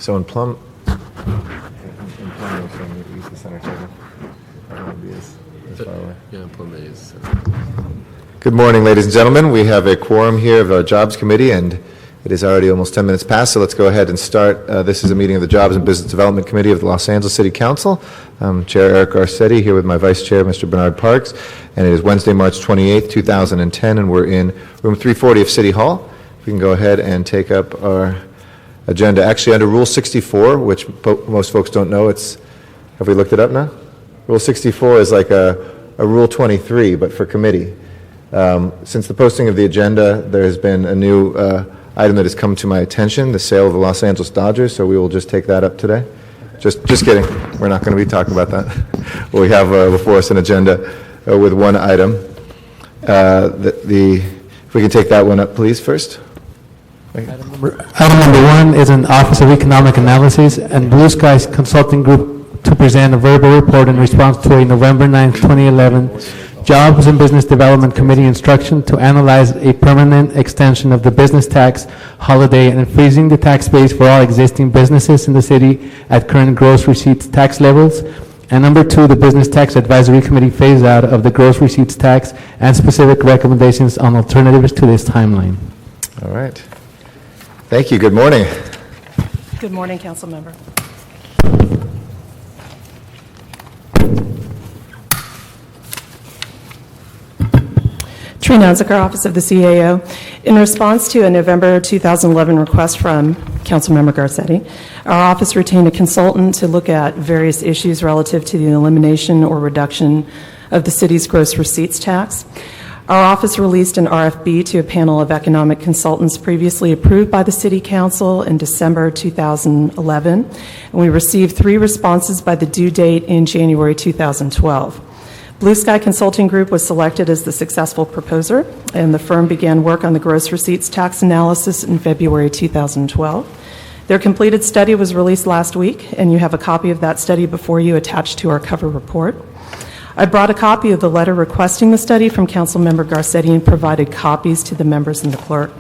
So in Plum, you'll use the center table. I won't be as far away. Yeah, Plum is. Good morning, ladies and gentlemen. We have a quorum here of our Jobs Committee, and it is already almost 10 minutes past, so let's go ahead and start. This is a meeting of the Jobs and Business Development Committee of the Los Angeles City Council. I'm Chair Eric Garcetti, here with my Vice Chair, Mr. Bernard Parks, and it is Wednesday, March 28th, 2010, and we're in room 340 of City Hall. We can go ahead and take up our agenda. Actually, under Rule 64, which most folks don't know, have we looked it up now? Rule 64 is like a Rule 23, but for committee. Since the posting of the agenda, there has been a new item that has come to my attention, the sale of the Los Angeles Dodgers, so we will just take that up today. Just kidding. We're not going to be talking about that. We have before us an agenda with one item. If we can take that one up, please, first. Item number one is an Office of Economic Analysis and Blue Skies Consulting Group to present a verbal report in response to a November 9, 2011 Jobs and Business Development Committee instruction to analyze a permanent extension of the business tax holiday and freezing the tax base for all existing businesses in the city at current gross receipts tax levels. And number two, the Business Tax Advisory Committee phase out of the gross receipts tax and specific recommendations on alternatives to this timeline. All right. Thank you. Good morning. Good morning, Council Member. Trina Unziker, Office of the CAO. In response to a November 2011 request from Councilmember Garcetti, our office retained a consultant to look at various issues relative to the elimination or reduction of the city's gross receipts tax. Our office released an RFP to a panel of economic consultants previously approved by the City Council in December 2011, and we received 3 responses by the due date in January 2012. Blue Sky Consulting Group was selected as the successful proposer, and the firm began work on the gross receipts tax analysis in February 2012. Their completed study was released last week, and you have a copy of that study before you attached to our cover report. I brought a copy of the letter requesting the study from Councilmember Garcetti and provided copies to the members and the clerk.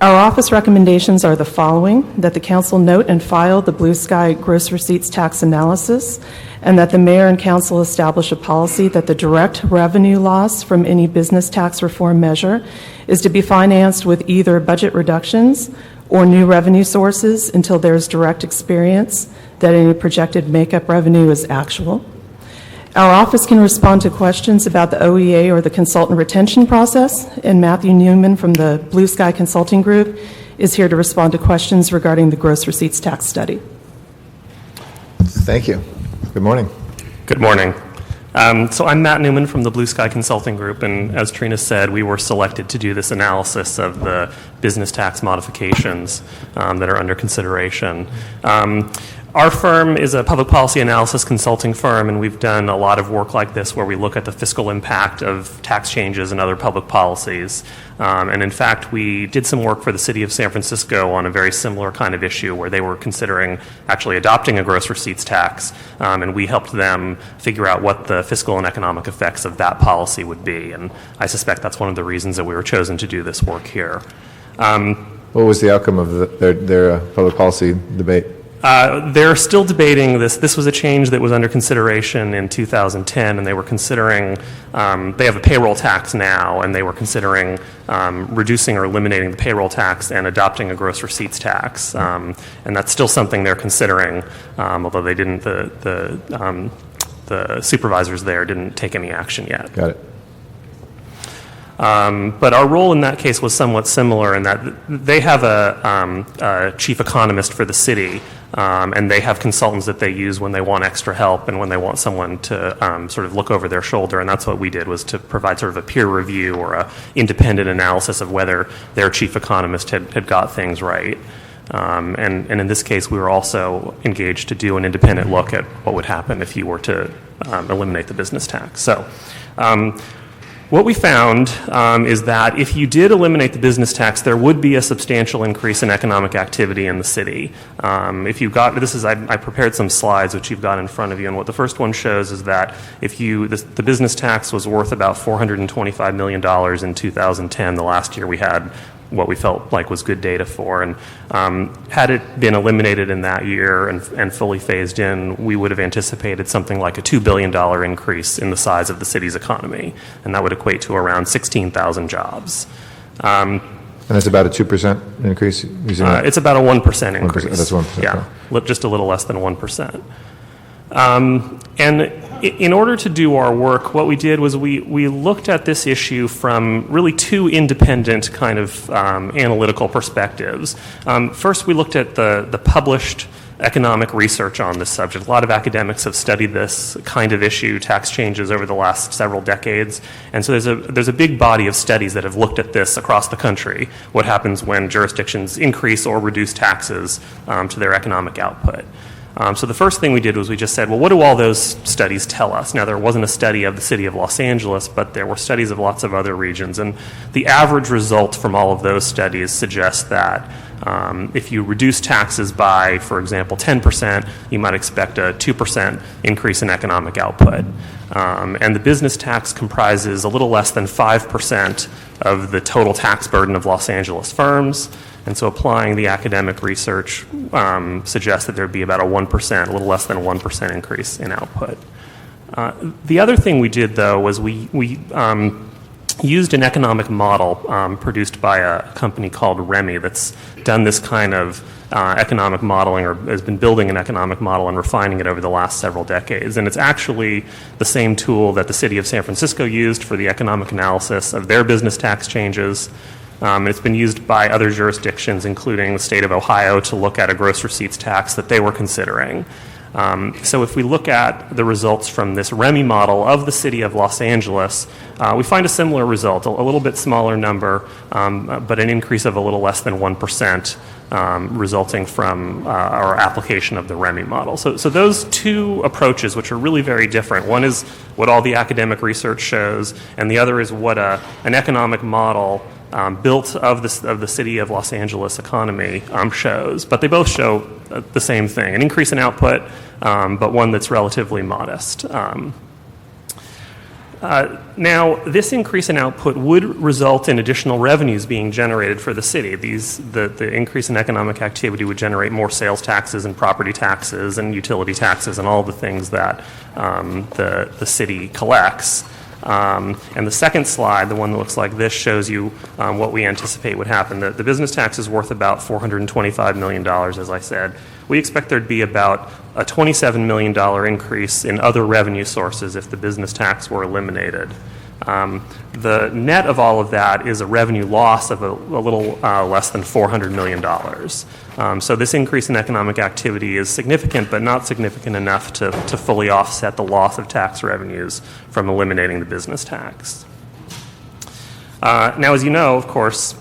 Our office recommendations are the following: that the council note and file the Blue Sky gross receipts tax analysis, and that the mayor and council establish a policy that the direct revenue loss from any business tax reform measure is to be financed with either budget reductions or new revenue sources until there is direct experience that any projected makeup revenue is actual. Our office can respond to questions about the OEA or the consultant retention process, and Matthew Newman from the Blue Sky Consulting Group is here to respond to questions regarding the gross receipts tax study. Thank you. Good morning. Good morning. So I'm Matt Newman from the Blue Sky Consulting Group, and as Trina said, we were selected to do this analysis of the business tax modifications that are under consideration. Our firm is a public policy analysis consulting firm, and we've done a lot of work like this where we look at the fiscal impact of tax changes and other public policies. And in fact, we did some work for the city of San Francisco on a very similar kind of issue where they were considering actually adopting a gross receipts tax, and we helped them figure out what the fiscal and economic effects of that policy would be. And I suspect that's one of the reasons that we were chosen to do this work here. What was the outcome of their public policy debate? They're still debating this. This was a change that was under consideration in 2010, and they were considering, they have a payroll tax now, and they were considering reducing or eliminating the payroll tax and adopting a gross receipts tax. And that's still something they're considering, although they didn't, the supervisors there didn't take any action yet. Got it. But our role in that case was somewhat similar in that they have a chief economist for the city, and they have consultants that they use when they want extra help and when they want someone to sort of look over their shoulder. And that's what we did, was to provide sort of a peer review or a independent analysis of whether their chief economist had got things right. And in this case, we were also engaged to do an independent look at what would happen if you were to eliminate the business tax. So what we found is that if you did eliminate the business tax, there would be a substantial increase in economic activity in the city. If you got, I prepared some slides which you've got in front of you, and what the first one shows is that if the business tax was worth about $425 million in 2010, the last year we had what we felt like was good data for. And had it been eliminated in that year and fully phased in, we would have anticipated something like a $2 billion increase in the size of the city's economy, and that would equate to around 16,000 jobs. And that's about a 2% increase? Using that? It's about a 1% increase. 1%, that's 1%. Yeah, just a little less than 1%. And in order to do our work, what we did was we looked at this issue from really two independent kind of analytical perspectives. First, we looked at the published economic research on this subject. A lot of academics have studied this kind of issue, tax changes, over the last several decades. And so there's a big body of studies that have looked at this across the country, what happens when jurisdictions increase or reduce taxes to their economic output. So the first thing we did was we just said, well, what do all those studies tell us? Now, there wasn't a study of the city of Los Angeles, but there were studies of lots of other regions. And the average result from all of those studies suggests that if you reduce taxes by, for example, 10%, you might expect a 2% increase in economic output. And the business tax comprises a little less than 5% of the total tax burden of Los Angeles firms. And so applying the academic research suggests that there'd be about a 1%, a little less than a 1% increase in output. The other thing we did, though, was we used an economic model produced by a company called Remy that's done this kind of economic modeling, or has been building an economic model and refining it over the last several decades. And it's actually the same tool that the city of San Francisco used for the economic analysis of their business tax changes. It's been used by other jurisdictions, including the state of Ohio, to look at a gross receipts tax that they were considering. So if we look at the results from this Remy model of the city of Los Angeles, we find a similar result, a little bit smaller number, but an increase of a little less than 1%, resulting from our application of the Remy model. So those two approaches, which are really very different, one is what all the academic research shows, and the other is what an economic model built of the city of Los Angeles economy shows. But they both show the same thing, an increase in output, but one that's relatively modest. Now, this increase in output would result in additional revenues being generated for the city. The increase in economic activity would generate more sales taxes and property taxes and utility taxes and all the things that the city collects. And the second slide, the one that looks like this, shows you what we anticipate would happen. The business tax is worth about $425 million, as I said. We expect there'd be about a $27 million increase in other revenue sources if the business tax were eliminated. The net of all of that is a revenue loss of a little less than $400 million. So this increase in economic activity is significant, but not significant enough to fully offset the loss of tax revenues from eliminating the business tax. Now, as you know, of course,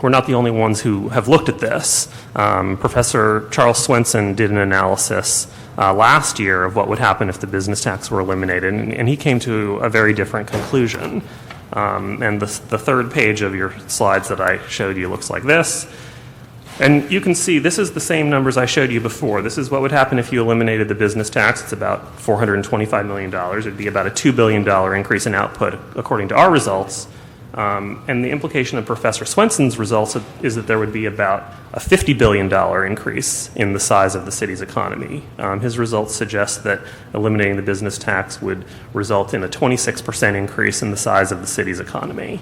we're not the only ones who have looked at this. Professor Charles Swanson did an analysis last year of what would happen if the business tax were eliminated, and he came to a very different conclusion. And the third page of your slides that I showed you looks like this. And you can see this is the same numbers I showed you before. This is what would happen if you eliminated the business tax. It's about $425 million. It would be about a $2 billion increase in output according to our results. And the implication of Professor Swanson's results is that there would be about a $50 billion increase in the size of the city's economy. His results suggest that eliminating the business tax would result in a 26% increase in the size of the city's economy.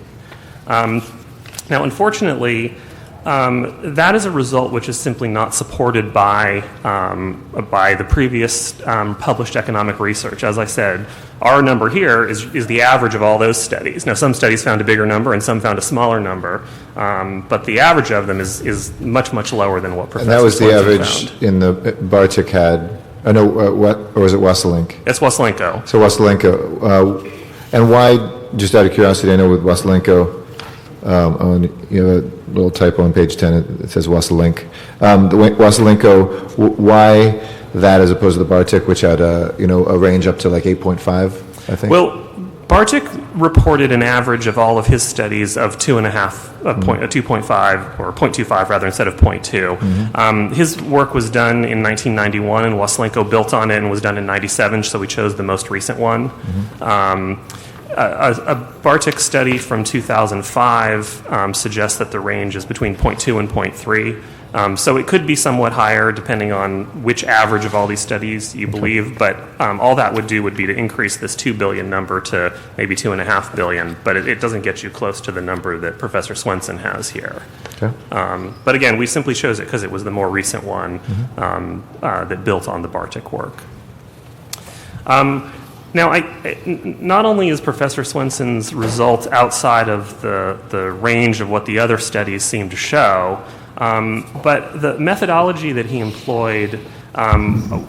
Now, unfortunately, that is a result which is simply not supported by the previous published economic research. As I said, our number here is the average of all those studies. Now, some studies found a bigger number and some found a smaller number, but the average of them is much, much lower than what Professor And that was the Swanson average found. in the Bartik had, or was it Wesselinck? It's Wesselinko. So Wesselinko, and why, just out of curiosity, I know with Wesselinko, you have a little typo on page 10, it says Wesselink. The Wesselinko, why that as opposed to the Bartik, which had a range up to like 8.5, I think? Well, Bartik reported an average of all of his studies of 2.5, or 0.25 rather, instead of 0.2. Mm-hmm. His work was done in 1991, and Wesselinko built on it and was done in 97, so we chose the most recent one. Mm-hmm. a Bartik study from 2005 suggests that the range is between 0.2 and 0.3. So it could be somewhat higher depending on which average of all these studies you believe, but all that would do would be to increase this 2 billion number to maybe 2.5 billion, but it doesn't get you close to the number that Professor Swanson has here. Okay. But again, we simply chose it because it was the more recent one that built on the Bartik work. Now, not only is Professor Swanson's result outside of the range of what the other studies seem to show, but the methodology that he employed,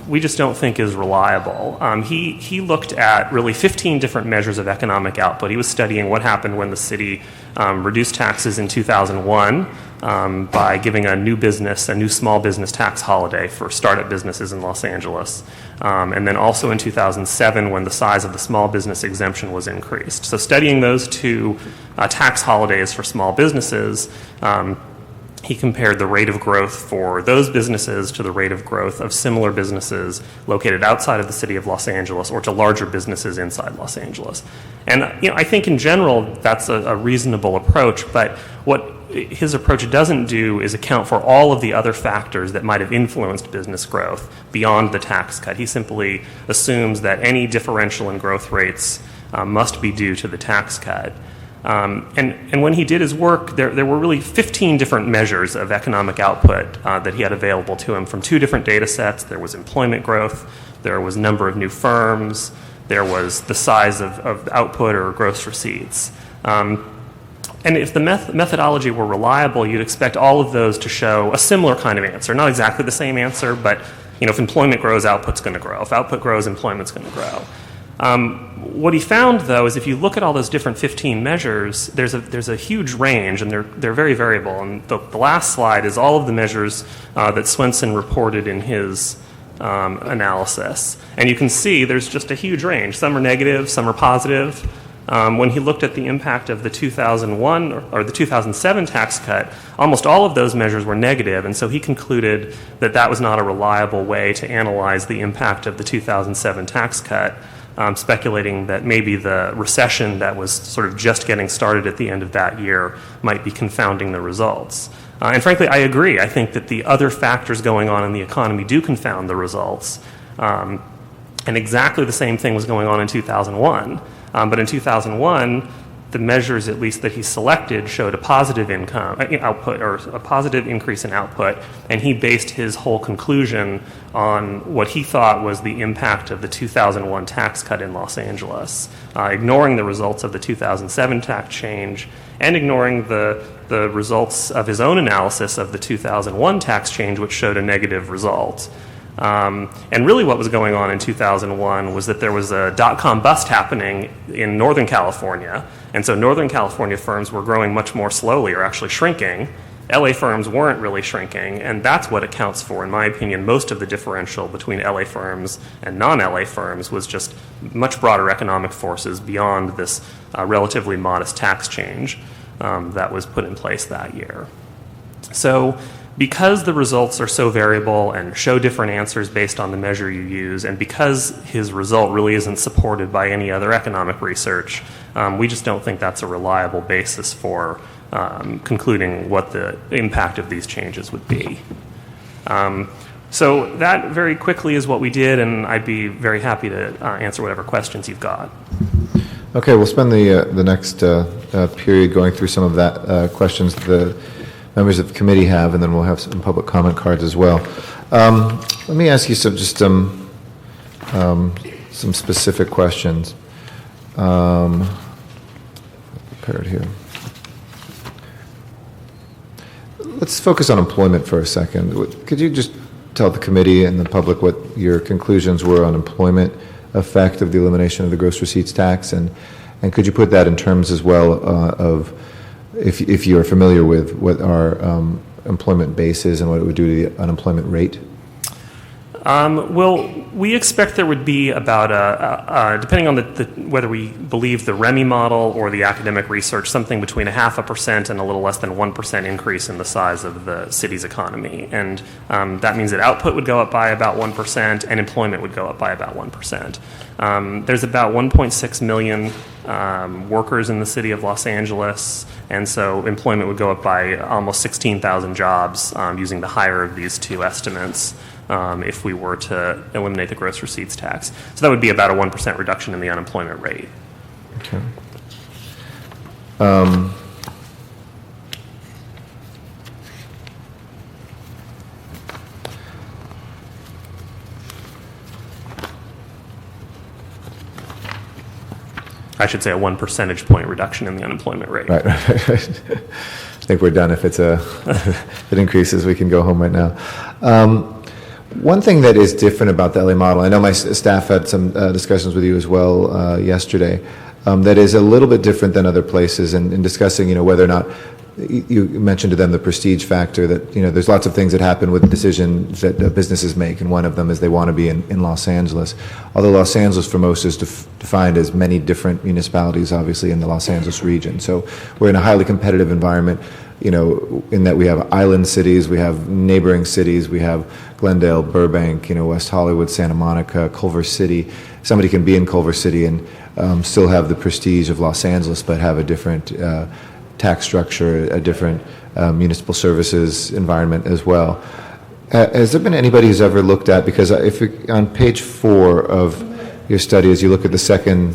we just don't think is reliable. He looked at really 15 different measures of economic output. He was studying what happened when the city reduced taxes in 2001 by giving a new small business tax holiday for startup businesses in Los Angeles. And then also in 2007 when the size of the small business exemption was increased. So studying those two tax holidays for small businesses, he compared the rate of growth for those businesses to the rate of growth of similar businesses located outside of the city of Los Angeles or to larger businesses inside Los Angeles. And I think in general that's a reasonable approach, but what his approach doesn't do is account for all of the other factors that might have influenced business growth beyond the tax cut. He simply assumes that any differential in growth rates must be due to the tax cut. And when he did his work, there were really 15 different measures of economic output that he had available to him from two different data sets. There was employment growth, there was number of new firms, there was the size of output or gross receipts. And if the methodology were reliable, you'd expect all of those to show a similar kind of answer. Not exactly the same answer, but if employment grows, output's going to grow. If output grows, employment's going to grow. What he found, though, is if you look at all those different 15 measures, there's a huge range, and they're very variable. And the last slide is all of the measures that Swanson reported in his analysis. And you can see there's just a huge range. Some are negative, some are positive. When he looked at the impact of the 2001 or the 2007 tax cut, almost all of those measures were negative, and so he concluded that that was not a reliable way to analyze the impact of the 2007 tax cut, speculating that maybe the recession that was sort of just getting started at the end of that year might be confounding the results. And frankly, I agree. I think that the other factors going on in the economy do confound the results. And exactly the same thing was going on in 2001. But in 2001, the measures, at least that he selected, showed a positive output or a positive increase in output, and he based his whole conclusion on what he thought was the impact of the 2001 tax cut in Los Angeles, ignoring the results of the 2007 tax change and ignoring the results of his own analysis of the 2001 tax change, which showed a negative result. And really what was going on in 2001 was that there was a dot-com bust happening in Northern California, and so Northern California firms were growing much more slowly or actually shrinking. LA firms weren't really shrinking, and that's what accounts for, in my opinion, most of the differential between LA firms and non-LA firms was just much broader economic forces beyond this relatively modest tax change that was put in place that year. So because the results are so variable and show different answers based on the measure you use, and because his result really isn't supported by any other economic research, we just don't think that's a reliable basis for concluding what the impact of these changes would be. So that very quickly is what we did, and I'd be very happy to answer whatever questions you've got. Okay, we'll spend the next period going through some of that questions the members of the committee have, and then we'll have some public comment cards as well. Let me ask you some specific questions. Prepared here. Let's focus on employment for a second. Could you just tell the committee and the public what your conclusions were on employment effect of the elimination of the gross receipts tax, and could you put that in terms as well of if you're familiar with what our employment base is and what it would do to the unemployment rate? Well, we expect there would be about, depending on whether we believe the Remy model or the academic research, something between 0.5% and a little less than 1% increase in the size of the city's economy. And that means that output would go up by about 1% and employment would go up by about 1%. There's about 1.6 million workers in the city of Los Angeles, and so employment would go up by almost 16,000 jobs using the higher of these two estimates if we were to eliminate the gross receipts tax. So that would be about a 1% reduction in the unemployment rate. Okay. I should say a 1 percentage point reduction in the unemployment rate. Right. I think we're done. If if it increases, we can go home right now. One thing that is different about the LA model, I know my staff had some discussions with you as well yesterday, that is a little bit different than other places in discussing, whether or not you mentioned to them the prestige factor, that there's lots of things that happen with decisions that businesses make, and one of them is they want to be in Los Angeles. Although Los Angeles for most is defined as many different municipalities, obviously, in the Los Angeles region. So we're in a highly competitive environment, in that we have island cities, we have neighboring cities, we have Glendale, Burbank, West Hollywood, Santa Monica, Culver City. Somebody can be in Culver City and still have the prestige of Los Angeles, but have a different tax structure, a different municipal services environment as well. Has there been anybody who's ever looked at, because on page 4 of your study, as you look at the second,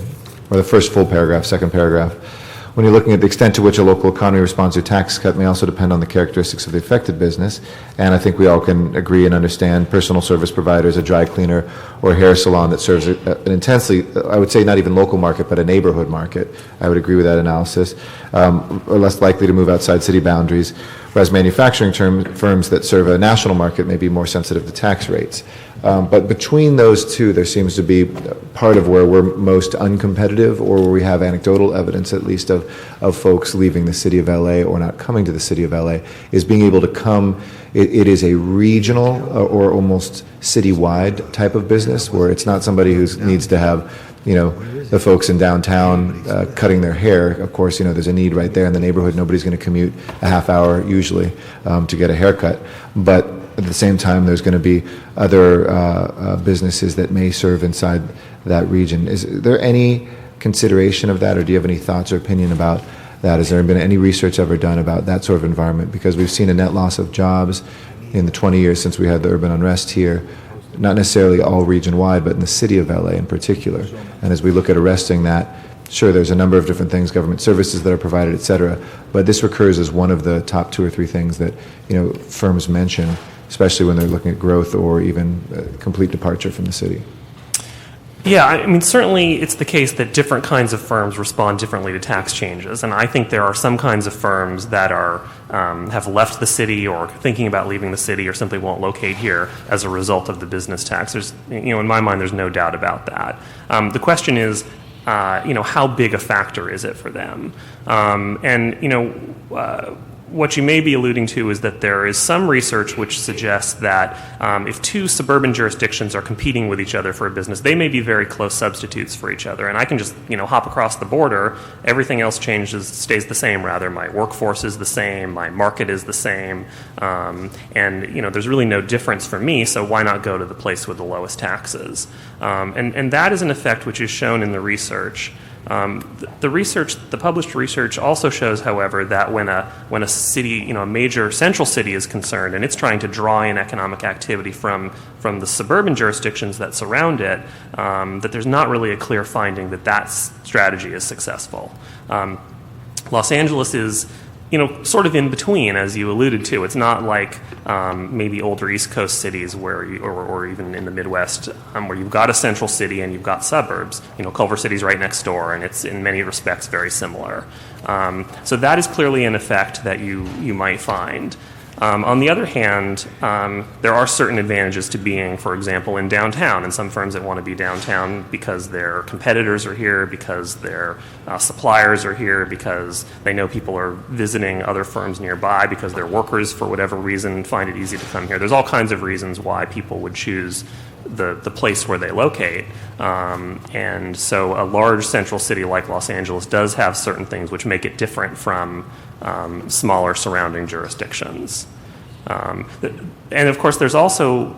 or the first full paragraph, second paragraph, when you're looking at the extent to which a local economy responds to a tax cut may also depend on the characteristics of the affected business, and I think we all can agree and understand personal service providers, a dry cleaner, or a hair salon that serves an intensely, I would say not even local market, but a neighborhood market. I would agree with that analysis, are less likely to move outside city boundaries, whereas manufacturing firms that serve a national market may be more sensitive to tax rates. But between those two, there seems to be part of where we're most uncompetitive, or where we have anecdotal evidence, at least, of folks leaving the city of LA or not coming to the city of LA, is being able to come. It is a regional or almost citywide type of business, where it's not somebody who needs to have, the folks in downtown cutting their hair. Of course, there's a need right there in the neighborhood. Nobody's going to commute a half hour usually to get a haircut. But at the same time, there's going to be other businesses that may serve inside that region. Is there any consideration of that, or do you have any thoughts or opinion about that? Has there been any research ever done about that sort of environment? Because we've seen a net loss of jobs in the 20 years since we had the urban unrest here, not necessarily all region-wide, but in the city of LA in particular. And as we look at arresting that, sure, there's a number of different things, government services that are provided, et cetera, but this recurs as one of the top 2 or 3 things that firms mention, especially when they're looking at growth or even complete departure from the city. Yeah, I mean, certainly it's the case that different kinds of firms respond differently to tax changes, and I think there are some kinds of firms that have left the city or thinking about leaving the city or simply won't locate here as a result of the business tax. In my mind, there's no doubt about that. The question is, how big a factor is it for them? What you may be alluding to is that there is some research which suggests that if 2 suburban jurisdictions are competing with each other for a business, they may be very close substitutes for each other. And I can just, hop across the border, everything else stays the same rather. My workforce is the same, my market is the same, and there's really no difference for me, so why not go to the place with the lowest taxes? And that is an effect which is shown in the research. The published research also shows, however, that when a city, a major central city is concerned and it's trying to draw in economic activity from the suburban jurisdictions that surround it, that there's not really a clear finding that strategy is successful. Los Angeles is sort of in between, as you alluded to. It's not like maybe older East Coast cities or even in the Midwest where you've got a central city and you've got suburbs. Culver City's right next door, and it's in many respects very similar. So that is clearly an effect that you might find. On the other hand, there are certain advantages to being, for example, in downtown, and some firms that want to be downtown because their competitors are here, because their suppliers are here, because they know people are visiting other firms nearby, because their workers, for whatever reason, find it easy to come here. There's all kinds of reasons why people would choose the place where they locate. And so a large central city like Los Angeles does have certain things which make it different from smaller surrounding jurisdictions. And of course, there's also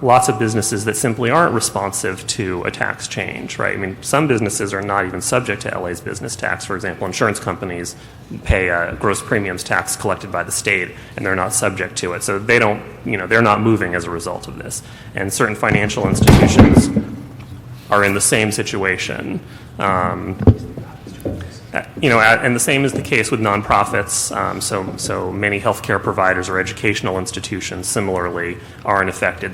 lots of businesses that simply aren't responsive to a tax change, right? I mean, some businesses are not even subject to LA's business tax. For example, insurance companies pay a gross premiums tax collected by the state, and they're not subject to it. So they don't, they're not moving as a result of this. And certain financial institutions are in the same situation. And the same is the case with nonprofits. So many healthcare providers or educational institutions similarly aren't affected.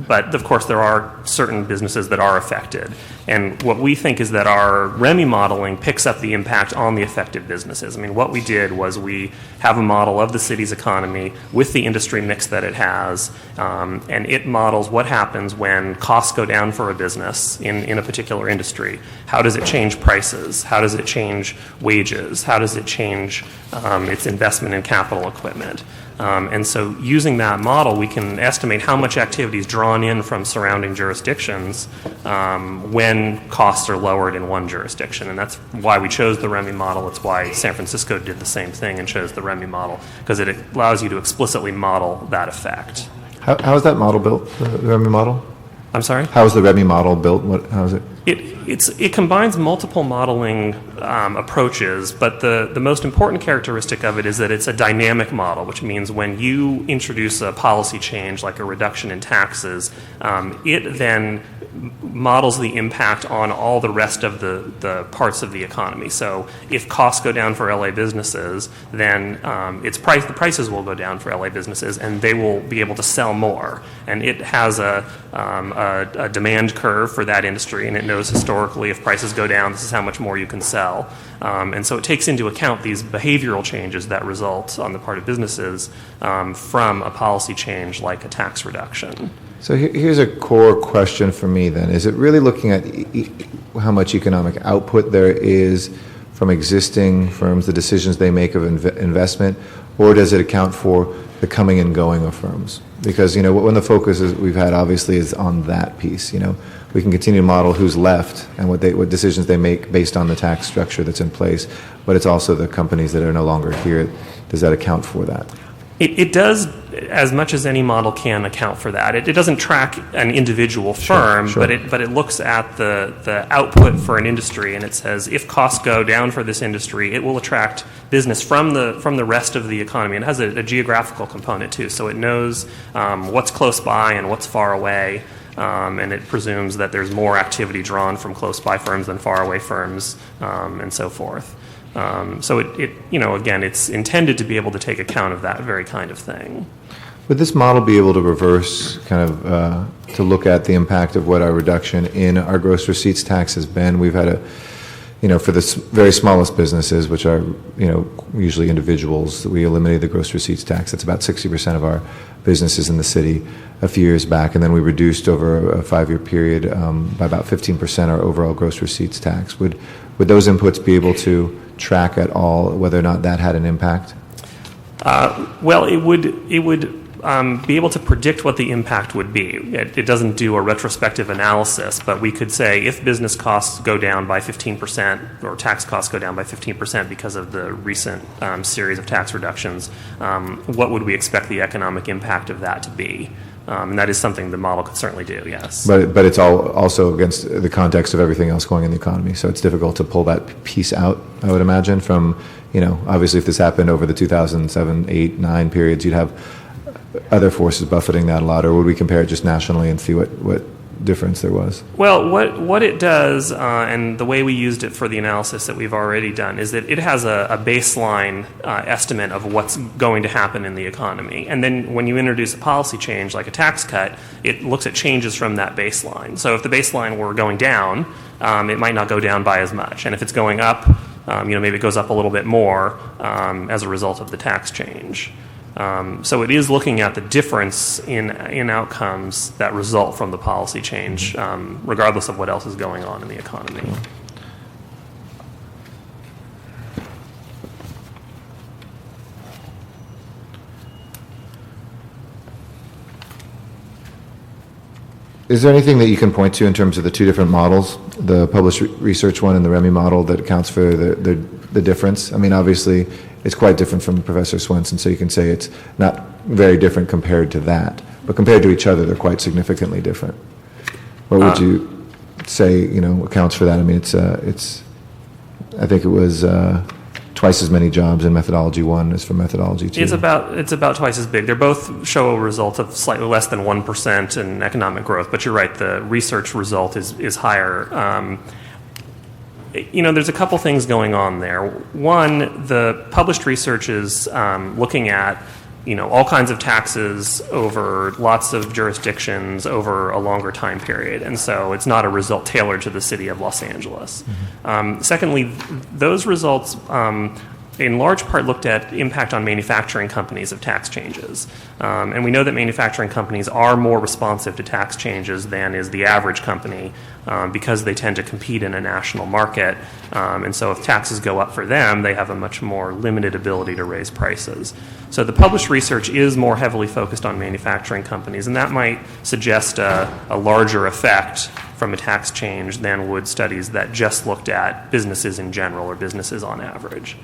But of course, there are certain businesses that are affected. And what we think is that our Remy modeling picks up the impact on the affected businesses. I mean, what we did was we have a model of the city's economy with the industry mix that it has, and it models what happens when costs go down for a business in a particular industry. How does it change prices? How does it change wages? How does it change its investment in capital equipment? And so using that model, we can estimate how much activity is drawn in from surrounding jurisdictions when costs are lowered in one jurisdiction. And that's why we chose the Remy model. It's why San Francisco did the same thing and chose the Remy model, because it allows you to explicitly model that effect. How is that model built, the Remy model? I'm sorry? How is the Remy model built? How is it? It combines multiple modeling approaches, but the most important characteristic of it is that it's a dynamic model, which means when you introduce a policy change like a reduction in taxes, it then models the impact on all the rest of the parts of the economy. So if costs go down for LA businesses, then the prices will go down for LA businesses, and they will be able to sell more. And it has a demand curve for that industry, and it knows historically if prices go down, this is how much more you can sell. And so it takes into account these behavioral changes that result on the part of businesses from a policy change like a tax reduction. So here's a core question for me then. Is it really looking at how much economic output there is from existing firms, the decisions they make of investment, or does it account for the coming and going of firms? Because, when the focus we've had obviously is on that piece, we can continue to model who's left and what decisions they make based on the tax structure that's in place, but it's also the companies that are no longer here. Does that account for that? It does, as much as any model can, account for that. It doesn't track an individual firm, Sure. but it looks at the output for an industry, and it says if costs go down for this industry, it will attract business from the rest of the economy. And it has a geographical component too, so it knows what's close by and what's far away, and it presumes that there's more activity drawn from close by firms than far away firms, and so forth. So again, it's intended to be able to take account of that very kind of thing. Would this model be able to reverse, to look at the impact of what our reduction in our gross receipts tax has been? We've had for the very smallest businesses, which are, usually individuals, we eliminated the gross receipts tax. That's about 60% of our businesses in the city a few years back, and then we reduced over a 5-year period by about 15% our overall gross receipts tax. Would those inputs be able to track at all whether or not that had an impact? Well, it would be able to predict what the impact would be. It doesn't do a retrospective analysis, but we could say if business costs go down by 15% or tax costs go down by 15% because of the recent series of tax reductions, what would we expect the economic impact of that to be? And that is something the model could certainly do, yes. But it's all also against the context of everything else going in the economy, so it's difficult to pull that piece out, I would imagine, from, obviously if this happened over the 2007, 8, 9 periods, you'd have other forces buffeting that a lot, or would we compare it just nationally and see what difference there was? Well, what it does, and the way we used it for the analysis that we've already done, is that it has a baseline estimate of what's going to happen in the economy. And then when you introduce a policy change like a tax cut, it looks at changes from that baseline. So if the baseline were going down, it might not go down by as much. And if it's going up, maybe it goes up a little bit more as a result of the tax change. So it is looking at the difference in outcomes that result from the policy change, regardless of what else is going on in the economy. Is there anything that you can point to in terms of the two different models, the published research one and the Remy model, that accounts for the difference? I mean, obviously, it's quite different from Professor Swanson, so you can say it's not very different compared to that. But compared to each other, they're quite significantly different. What would you say, accounts for that? I mean, I think it was twice as many jobs in methodology 1 as for methodology 2. It's about twice as big. They both show a result of slightly less than 1% in economic growth, but you're right, the research result is higher. There's a couple things going on there. One, the published research is looking at all kinds of taxes over lots of jurisdictions over a longer time period. And so it's not a result tailored to the city of Los Angeles. Mm-hmm. Secondly, those results in large part looked at impact on manufacturing companies of tax changes. And we know that manufacturing companies are more responsive to tax changes than is the average company because they tend to compete in a national market. And so if taxes go up for them, they have a much more limited ability to raise prices. So the published research is more heavily focused on manufacturing companies, and that might suggest a larger effect from a tax change than would studies that just looked at businesses in general or businesses on average.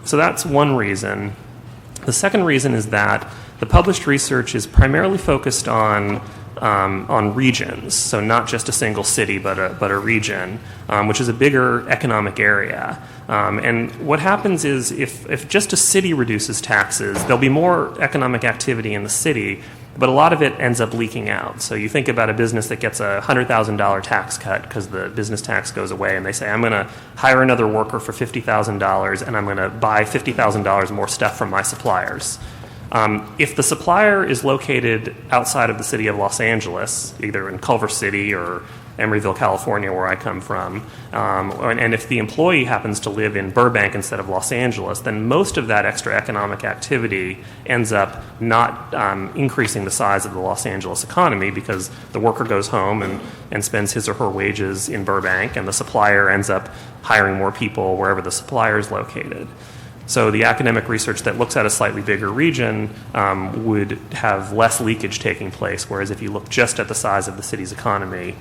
So that's one reason. The second reason is that the published research is primarily focused on regions, so not just a single city, but a region, which is a bigger economic area. And what happens is if just a city reduces taxes, there'll be more economic activity in the city, but a lot of it ends up leaking out. So you think about a business that gets a $100,000 tax cut because the business tax goes away, and they say, I'm going to hire another worker for $50,000, and I'm going to buy $50,000 more stuff from my suppliers. If the supplier is located outside of the city of Los Angeles, either in Culver City or Emeryville, California, where I come from, and if the employee happens to live in Burbank instead of Los Angeles, then most of that extra economic activity ends up not increasing the size of the Los Angeles economy because the worker goes home and spends his or her wages in Burbank, and the supplier ends up hiring more people wherever the supplier is located. So the academic research that looks at a slightly bigger region would have less leakage taking place, whereas if you look just at the size of the city's economy,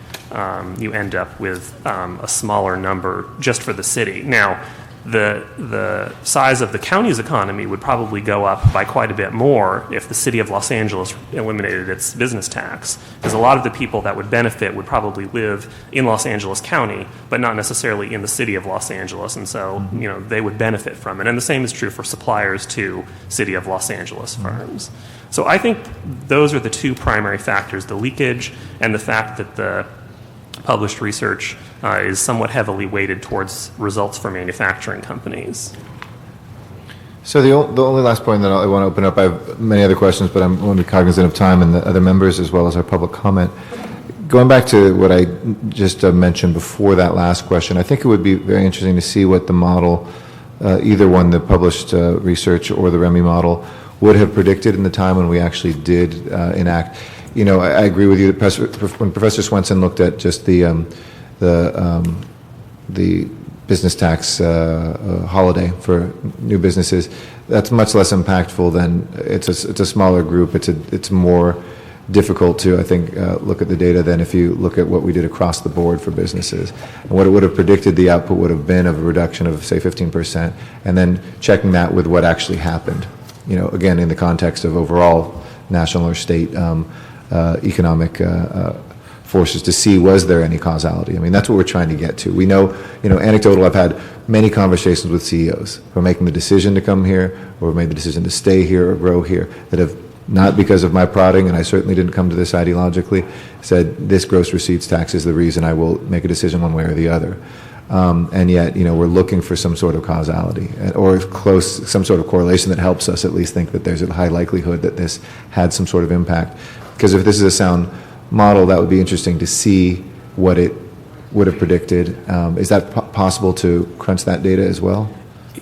you end up with a smaller number just for the city. Now, the size of the county's economy would probably go up by quite a bit more if the city of Los Angeles eliminated its business tax, because a lot of the people that would benefit would probably live in Los Angeles County, but not necessarily in the city of Los Angeles, and so they would benefit from it. And the same is true for suppliers to city of Los Angeles firms. So I think those are the two primary factors, the leakage and the fact that the published research is somewhat heavily weighted towards results for manufacturing companies. So the only last point that I want to open up, I have many other questions, but I want to be cognizant of time and the other members as well as our public comment. Going back to what I just mentioned before that last question, I think it would be very interesting to see what the model, either one, the published research or the Remy model, would have predicted in the time when we actually did enact. I agree with you that when Professor Swanson looked at just the business tax holiday for new businesses, that's much less impactful than it's a smaller group. It's more difficult to, I think, look at the data than if you look at what we did across the board for businesses. And what it would have predicted the output would have been of a reduction of, say, 15%, and then checking that with what actually happened, again, in the context of overall national or state economic forces to see was there any causality. I mean, that's what we're trying to get to. We know, anecdotal, I've had many conversations with CEOs who are making the decision to come here or made the decision to stay here or grow here that have, not because of my prodding, and I certainly didn't come to this ideologically, said this gross receipts tax is the reason I will make a decision one way or the other. And yet, we're looking for some sort of causality or some sort of correlation that helps us at least think that there's a high likelihood that this had some sort of impact. Because if this is a sound model, that would be interesting to see what it would have predicted. Is that possible to crunch that data as well?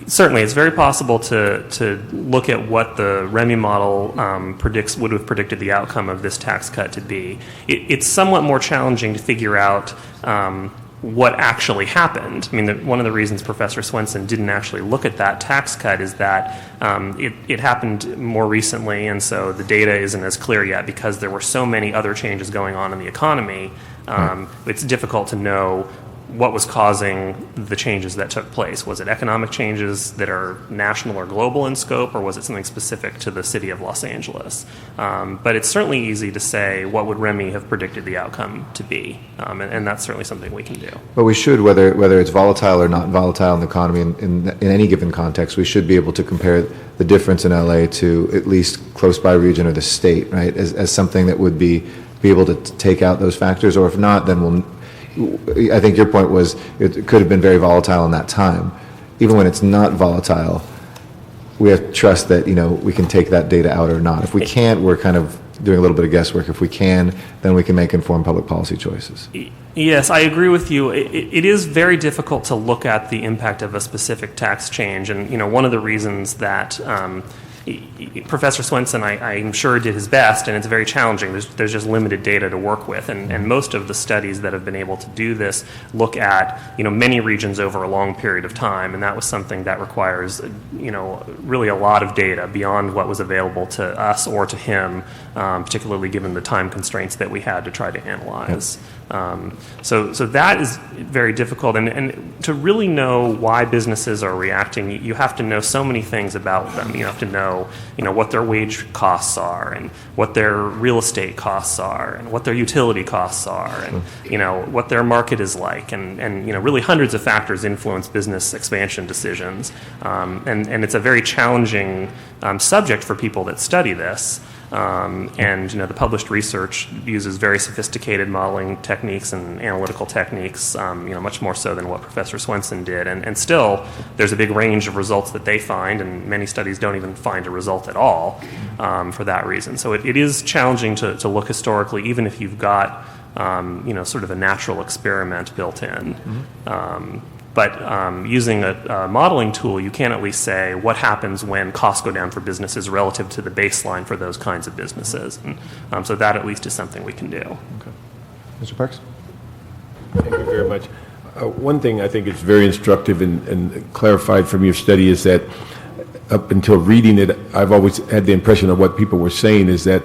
Certainly, it's very possible to look at what the Remy model would have predicted the outcome of this tax cut to be. It's somewhat more challenging to figure out what actually happened. I mean, one of the reasons Professor Swanson didn't actually look at that tax cut is that it happened more recently, and so the data isn't as clear yet because there were so many other changes going on in the economy. It's difficult to know what was causing the changes that took place. Was it economic changes that are national or global in scope, or was it something specific to the city of Los Angeles? But it's certainly easy to say, what would Remy have predicted the outcome to be? And that's certainly something we can do. But we should, whether it's volatile or not volatile in the economy in any given context, we should be able to compare the difference in LA to at least close by region or the state, right, as something that would be able to take out those factors, or if not, then I think your point was it could have been very volatile in that time. Even when it's not volatile, we have to trust that, we can take that data out or not. If we can't, we're kind of doing a little bit of guesswork. If we can, then we can make informed public policy choices. Yes, I agree with you. It is very difficult to look at the impact of a specific tax change. And, one of the reasons that Professor Swanson, I'm sure, did his best, and it's very challenging. There's just limited data to work with, and most of the studies that have been able to do this look at many regions over a long period of time, and that was something that requires really a lot of data beyond what was available to us or to him, particularly given the time constraints that we had to try to analyze. So that is very difficult, and to really know why businesses are reacting, you have to know so many things about them. You have to know what their wage costs are, and what their real estate costs are, and what their utility costs are, and what their market is like, and really hundreds of factors influence business expansion decisions, and it's a very challenging subject for people that study this. And the published research uses very sophisticated modeling techniques and analytical techniques, much more so than what Professor Swanson did. And still, there's a big range of results that they find, and many studies don't even find a result at all for that reason. So it is challenging to look historically, even if you've got sort of a natural experiment built in. But using a modeling tool, you can at least say what happens when costs go down for businesses relative to the baseline for those kinds of businesses. And so that at least is something we can do. Okay. Mr. Parks? Thank you very much. One thing I think is very instructive and clarified from your study is that up until reading it, I've always had the impression of what people were saying is that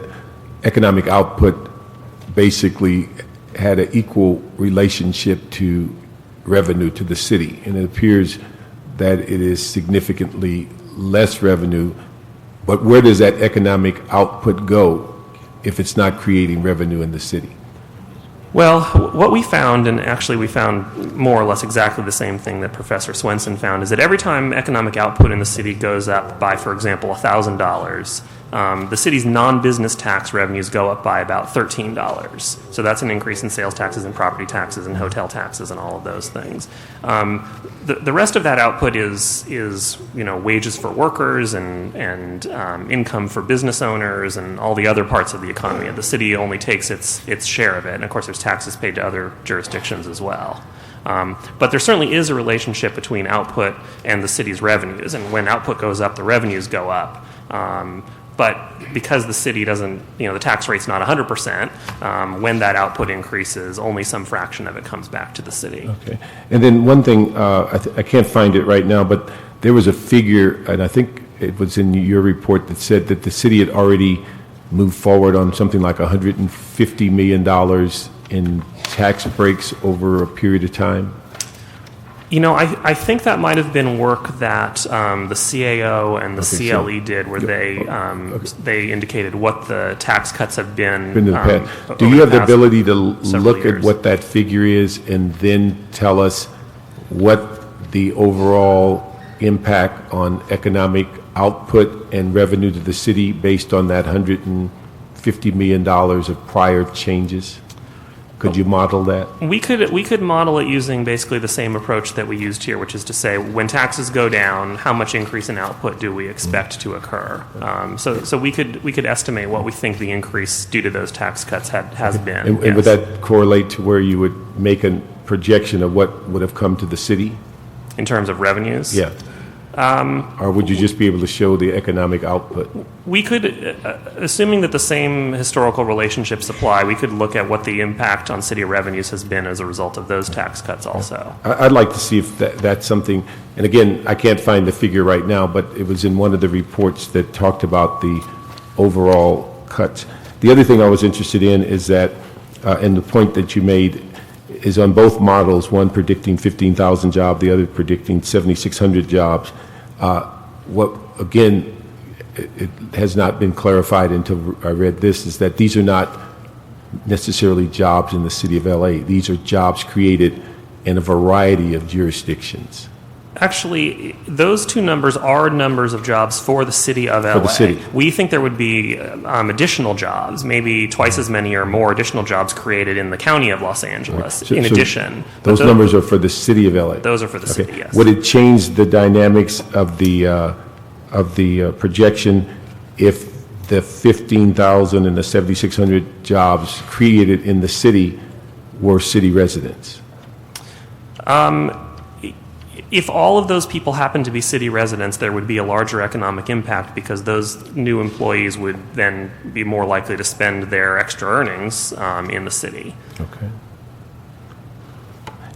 economic output basically had an equal relationship to revenue to the city, and it appears that it is significantly less revenue. But where does that economic output go if it's not creating revenue in the city? Well, what we found, and actually we found more or less exactly the same thing that Professor Swanson found, is that every time economic output in the city goes up by, for example, $1,000, the city's non-business tax revenues go up by about $13. So that's an increase in sales taxes and property taxes and hotel taxes and all of those things. The rest of that output is wages for workers and income for business owners and all the other parts of the economy. The city only takes its share of it, and of course there's taxes paid to other jurisdictions as well. But there certainly is a relationship between output and the city's revenues, and when output goes up, the revenues go up. But because the city doesn't, the tax rate's not 100%, when that output increases, only some fraction of it comes back to the city. Okay. And then one thing, I can't find it right now, but there was a figure, and I think it was in your report, that said that the city had already moved forward on something like $150 million in tax breaks over a period of time. I think that might have been work that the CAO and the CLE did, where they indicated what the tax cuts have been. Do you have the ability to look at what that figure is and then tell us what the overall impact on economic output and revenue to the city based on that $150 million of prior changes? Could you model that? We could model it using basically the same approach that we used here, which is to say, when taxes go down, how much increase in output do we expect to occur? So we could estimate what we think the increase due to those tax cuts has been. And would that correlate to where you would make a projection of what would have come to the city? In terms of revenues? Yeah. Or would you just be able to show the economic output? We could, assuming that the same historical relationships apply, we could look at what the impact on city revenues has been as a result of those tax cuts also. I'd like to see if that's something, and again, I can't find the figure right now, but it was in one of the reports that talked about the overall cuts. The other thing I was interested in is that, and the point that you made, is on both models, one predicting 15,000 jobs, the other predicting 7,600 jobs. Again, it has not been clarified until I read this, is that these are not necessarily jobs in the city of LA. These are jobs created in a variety of jurisdictions. Actually, those two numbers are numbers of jobs for the city of LA. For the city. We think there would be additional jobs, maybe twice as many or more additional jobs created in the county of Los Angeles in addition. Those numbers are for the city of LA? Those are for the city, yes. Would it change the dynamics of the projection if the 15,000 and the 7,600 jobs created in the city were city residents? If all of those people happen to be city residents, there would be a larger economic impact because those new employees would then be more likely to spend their extra earnings in the city. Okay.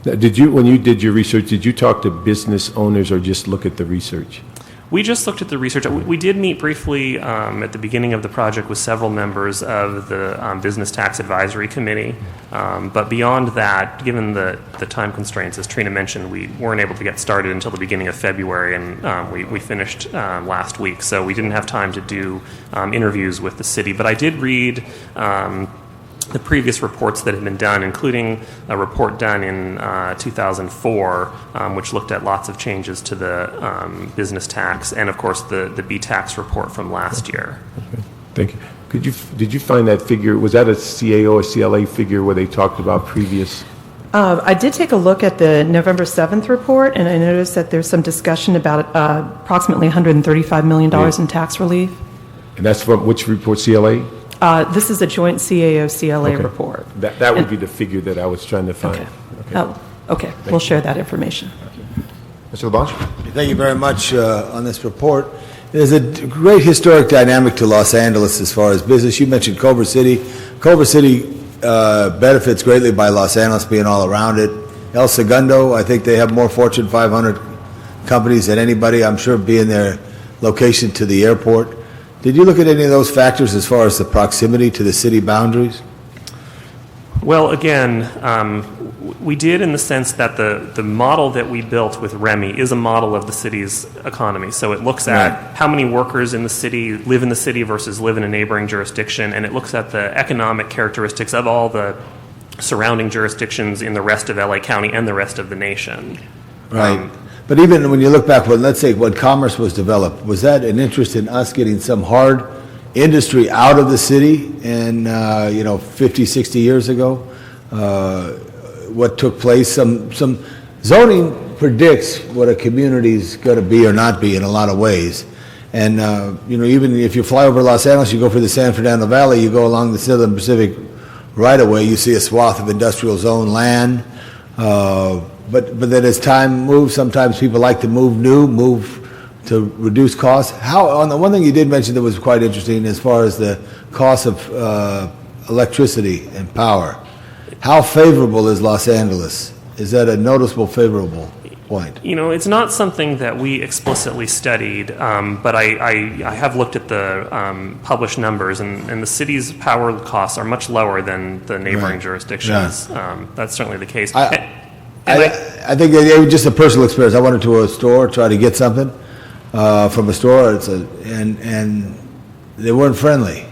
Now, when you did your research, did you talk to business owners or just look at the research? We just looked at the research. We did meet briefly at the beginning of the project with several members of the Business Tax Advisory Committee. But beyond that, given the time constraints, as Trina mentioned, we weren't able to get started until the beginning of February, and we finished last week. So we didn't have time to do interviews with the city. But I did read the previous reports that had been done, including a report done in 2004, which looked at lots of changes to the business tax, and of course the B-tax report from last year. Okay. Thank you. Did you find that figure? Was that a CAO or CLA figure where they talked about previous? I did take a look at the November 7th report, and I noticed that there's some discussion about approximately $135 million in tax relief. And that's from which report, CLA? This is a joint CAO-CLA report. That would be the figure that I was trying to find. Okay. Okay. We'll share that information. Mr. LaBonge? Thank you very much on this report. There's a great historic dynamic to Los Angeles as far as business. You mentioned Culver City. Culver City benefits greatly by Los Angeles being all around it. El Segundo, I think they have more Fortune 500 companies than anybody, I'm sure, being their location to the airport. Did you look at any of those factors as far as the proximity to the city boundaries? Well, again, we did in the sense that the model that we built with Remy is a model of the city's economy. So it looks at how many workers in the city live in the city versus live in a neighboring jurisdiction, and it looks at the economic characteristics of all the surrounding jurisdictions in the rest of LA County and the rest of the nation. Right. But even when you look back, let's say when commerce was developed, was that an interest in us getting some hard industry out of the city? And 50, 60 years ago, what took place? Some zoning predicts what a community's going to be or not be in a lot of ways. And even if you fly over Los Angeles, you go for the San Fernando Valley, you go along the Southern Pacific right away, you see a swath of industrial zone land. But then as time moves, sometimes people like to move to reduce costs. On the one thing you did mention that was quite interesting as far as the cost of electricity and power. How favorable is Los Angeles? Is that a noticeable favorable point? It's not something that we explicitly studied, but I have looked at the published numbers, and the city's power costs are much lower than the neighboring jurisdictions. Yeah. That's certainly the case. I think just a personal experience. I went to a store, try to get something from a store, and they weren't friendly.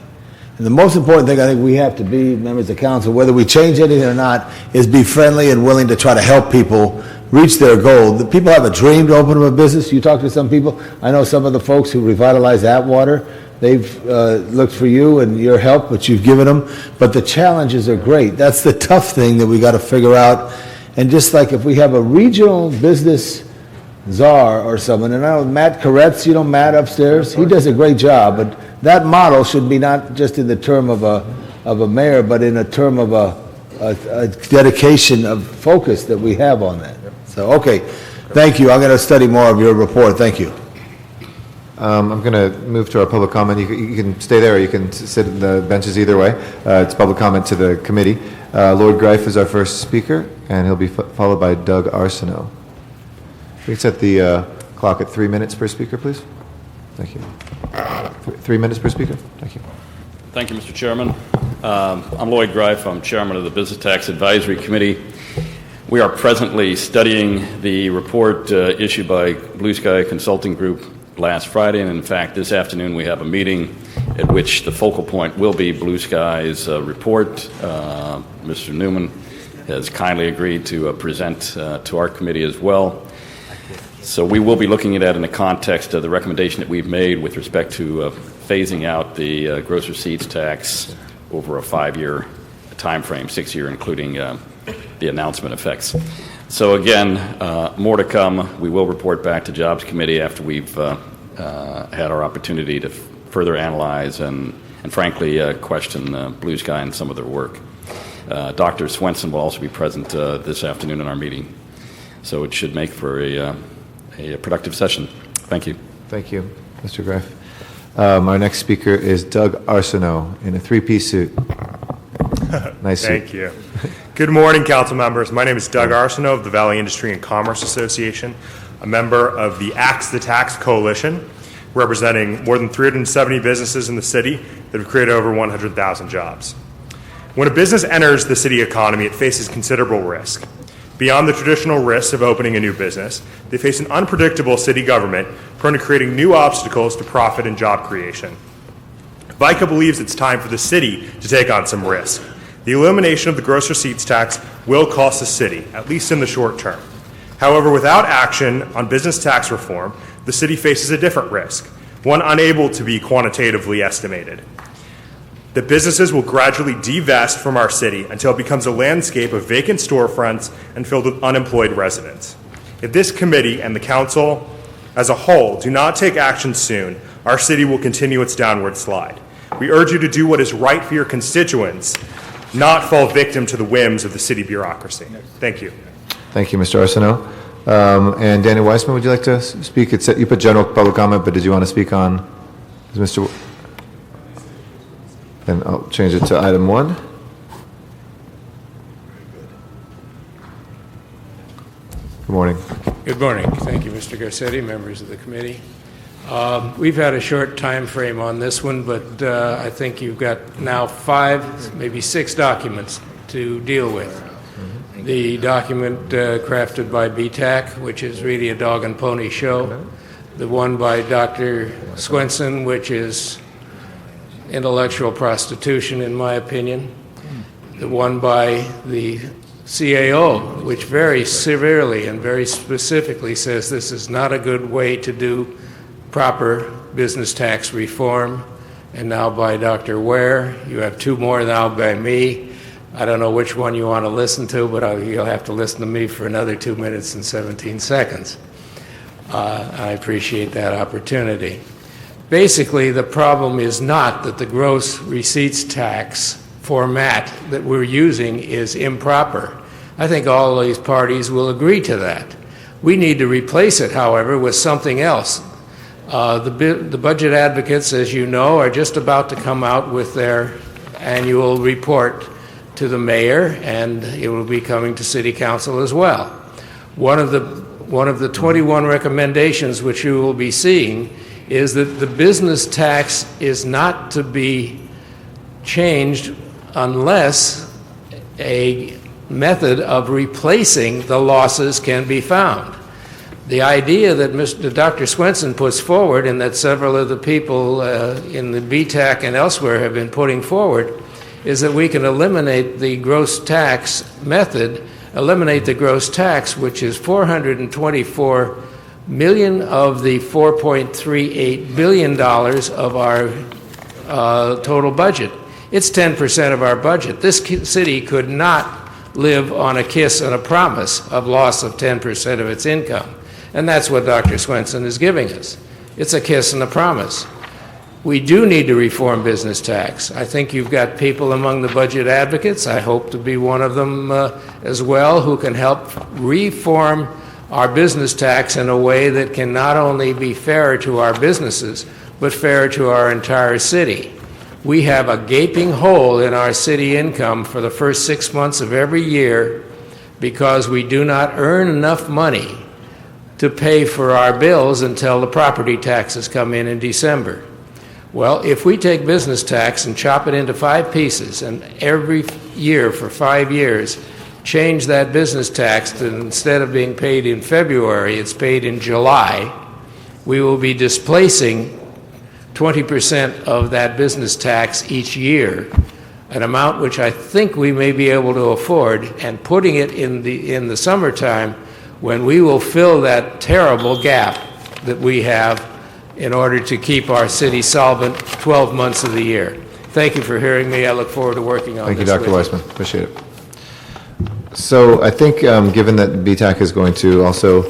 And the most important thing I think we have to be, members of council, whether we change anything or not, is be friendly and willing to try to help people reach their goal. The people have a dream to open up a business. You talk to some people. I know some of the folks who revitalized Atwater. They've looked for you and your help, which you've given them. But the challenges are great. That's the tough thing that we got to figure out. And just like if we have a regional business czar or someone, and I know Matt Koretz, Matt upstairs, he does a great job, but that model should be not just in the term of a mayor, but in a term of a dedication of focus that we have on that. So, okay, thank you. I'm going to study more of your report. Thank you. I'm going to move to our public comment. You can stay there or you can sit in the benches either way. It's public comment to the committee. Lord Greif is our first speaker, and he'll be followed by Doug Arsenault. We can set the clock at 3 minutes per speaker, please. Thank you. 3 minutes per speaker. Thank you. Thank you, Mr. Chairman. I'm Lloyd Greif. I'm chairman of the Business Tax Advisory Committee. We are presently studying the report issued by Blue Sky Consulting Group last Friday, and in fact, this afternoon we have a meeting at which the focal point will be Blue Sky's report. Mr. Newman has kindly agreed to present to our committee as well. So we will be looking at that in the context of the recommendation that we've made with respect to phasing out the gross receipts tax over a 5-year time frame, 6-year, including the announcement effects. So again, more to come. We will report back to Jobs Committee after we've had our opportunity to further analyze and frankly, question Blue Sky and some of their work. Dr. Swanson will also be present this afternoon in our meeting. So it should make for a productive session. Thank you. Thank you, Mr. Greif. Our next speaker is Doug Arsenault in a 3-piece suit. Nice suit. Thank you. Good morning, council members. My name is Doug Arsenault of the Valley Industry and Commerce Association, a member of the Axe the Tax Coalition, representing more than 370 businesses in the city that have created over 100,000 jobs. When a business enters the city economy, it faces considerable risk. Beyond the traditional risks of opening a new business, they face an unpredictable city government prone to creating new obstacles to profit and job creation. VICA believes it's time for the city to take on some risk. The elimination of the gross receipts tax will cost the city, at least in the short term. However, without action on business tax reform, the city faces a different risk, one unable to be quantitatively estimated. That businesses will gradually divest from our city until it becomes a landscape of vacant storefronts and filled with unemployed residents. If this committee and the council as a whole do not take action soon, our city will continue its downward slide. We urge you to do what is right for your constituents, not fall victim to the whims of the city bureaucracy. Thank you. Thank you, Mr. Arsenault. And Danny Weissman, would you like to speak? You put general public comment, but did you want to speak on, Mr. And I'll change it to item 1. Good morning. Good morning. Thank you, Mr. Garcetti, members of the committee. We've had a short time frame on this one, but I think you've got now 5, maybe 6 documents to deal with. The document crafted by BTAC, which is really a dog and pony show. The one by Dr. Swanson, which is intellectual prostitution, in my opinion. The one by the CAO, which very severely and very specifically says this is not a good way to do proper business tax reform. And now by Dr. Ware. You have 2 more now by me. I don't know which one you want to listen to, but you'll have to listen to me for another 2 minutes and 17 seconds. I appreciate that opportunity. Basically, the problem is not that the gross receipts tax format that we're using is improper. I think all these parties will agree to that. We need to replace it, however, with something else. The budget advocates, as you know, are just about to come out with their annual report to the mayor, and it will be coming to city council as well. One of the 21 recommendations which you will be seeing is that the business tax is not to be changed unless a method of replacing the losses can be found. The idea that Dr. Swanson puts forward, and that several of the people in the BTAC and elsewhere have been putting forward, is that we can eliminate the gross tax method, eliminate the gross tax, which is $424 million of the $4.38 billion of our total budget. It's 10% of our budget. This city could not live on a kiss and a promise of loss of 10% of its income. And that's what Dr. Swanson is giving us. It's a kiss and a promise. We do need to reform business tax. I think you've got people among the budget advocates, I hope to be one of them as well, who can help reform our business tax in a way that can not only be fair to our businesses, but fair to our entire city. We have a gaping hole in our city income for the first 6 months of every year because we do not earn enough money to pay for our bills until the property taxes come in December. Well, if we take business tax and chop it into 5 pieces, and every year for 5 years change that business tax to, instead of being paid in February, it's paid in July, we will be displacing 20% of that business tax each year, an amount which I think we may be able to afford, and putting it in the summertime when we will fill that terrible gap that we have in order to keep our city solvent 12 months of the year. Thank you for hearing me. I look forward to working on Thank you, this Dr. with Weissman. Appreciate it. So I think, given that BTAC is going to also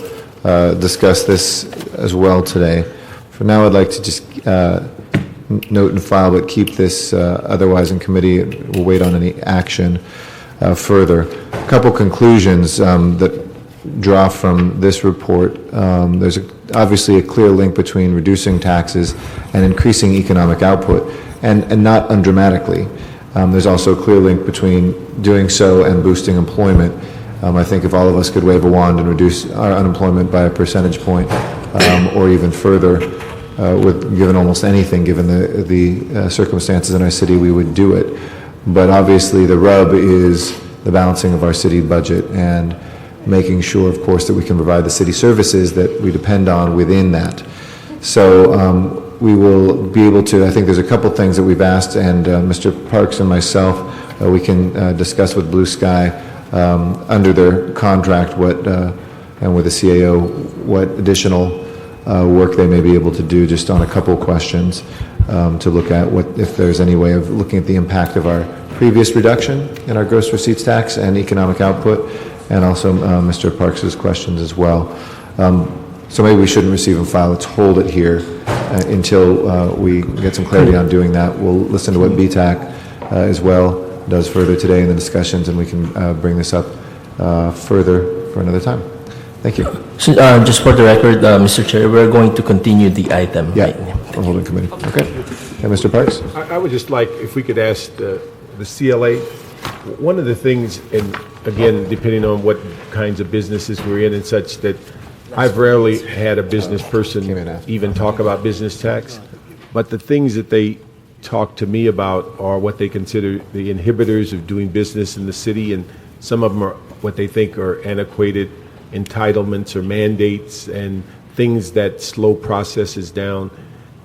discuss this as well today, for now I'd like to just note and file, but keep this otherwise in committee. We'll wait on any action further. A couple conclusions that draw from this report. There's obviously a clear link between reducing taxes and increasing economic output, and not undramatically. There's also a clear link between doing so and boosting employment. I think if all of us could wave a wand and reduce our unemployment by a percentage point or even further, given almost anything, given the circumstances in our city, we would do it. But obviously the rub is the balancing of our city budget and making sure, of course, that we can provide the city services that we depend on within that. So we will be able to, I think there's a couple things that we've asked, and Mr. Parks and myself, we can discuss with Blue Sky under their contract and with the CAO what additional work they may be able to do, just on a couple questions to look at if there's any way of looking at the impact of our previous reduction in our gross receipts tax and economic output, and also Mr. Parks's questions as well. So maybe we shouldn't receive and file. Let's hold it here until we get some clarity on doing that. We'll listen to what BTAC as well does further today in the discussions, and we can bring this up further for another time. Thank you. So, just for the record, Mr. Chair, we're going to continue the item. Yeah, we're holding committee. Okay. And Mr. Parks? I would just like, if we could ask the CLA, one of the things, and again, depending on what kinds of businesses we're in and such, that I've rarely had a business person even talk about business tax, but the things that they talk to me about are what they consider the inhibitors of doing business in the city, and some of them are what they think are antiquated entitlements or mandates and things that slow processes down.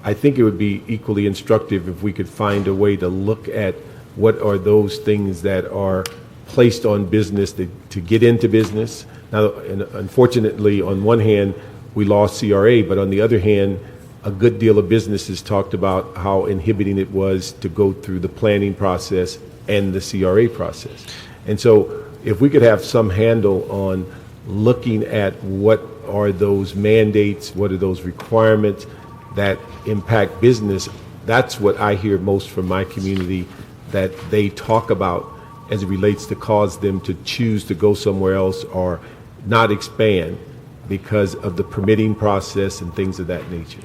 I think it would be equally instructive if we could find a way to look at what are those things that are placed on business to get into business. Now, and unfortunately, on one hand, we lost CRA, but on the other hand, a good deal of businesses talked about how inhibiting it was to go through the planning process and the CRA process. And so if we could have some handle on looking at what are those mandates, what are those requirements that impact business, that's what I hear most from my community that they talk about as it relates to cause them to choose to go somewhere else or not expand because of the permitting process and things of that nature.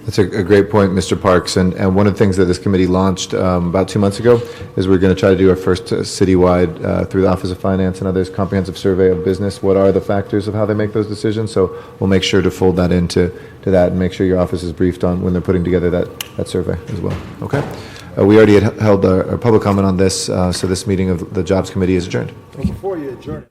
That's a great point, Mr. Parks. And one of the things that this committee launched about 2 months ago is we're going to try to do our first citywide, through the Office of Finance and others, comprehensive survey of business. What are the factors of how they make those decisions? So we'll make sure to fold that into that and make sure your office is briefed on when they're putting together that survey as well. Okay? We already had held our public comment on this, so this meeting of the Jobs Committee is adjourned. Before you adjourn.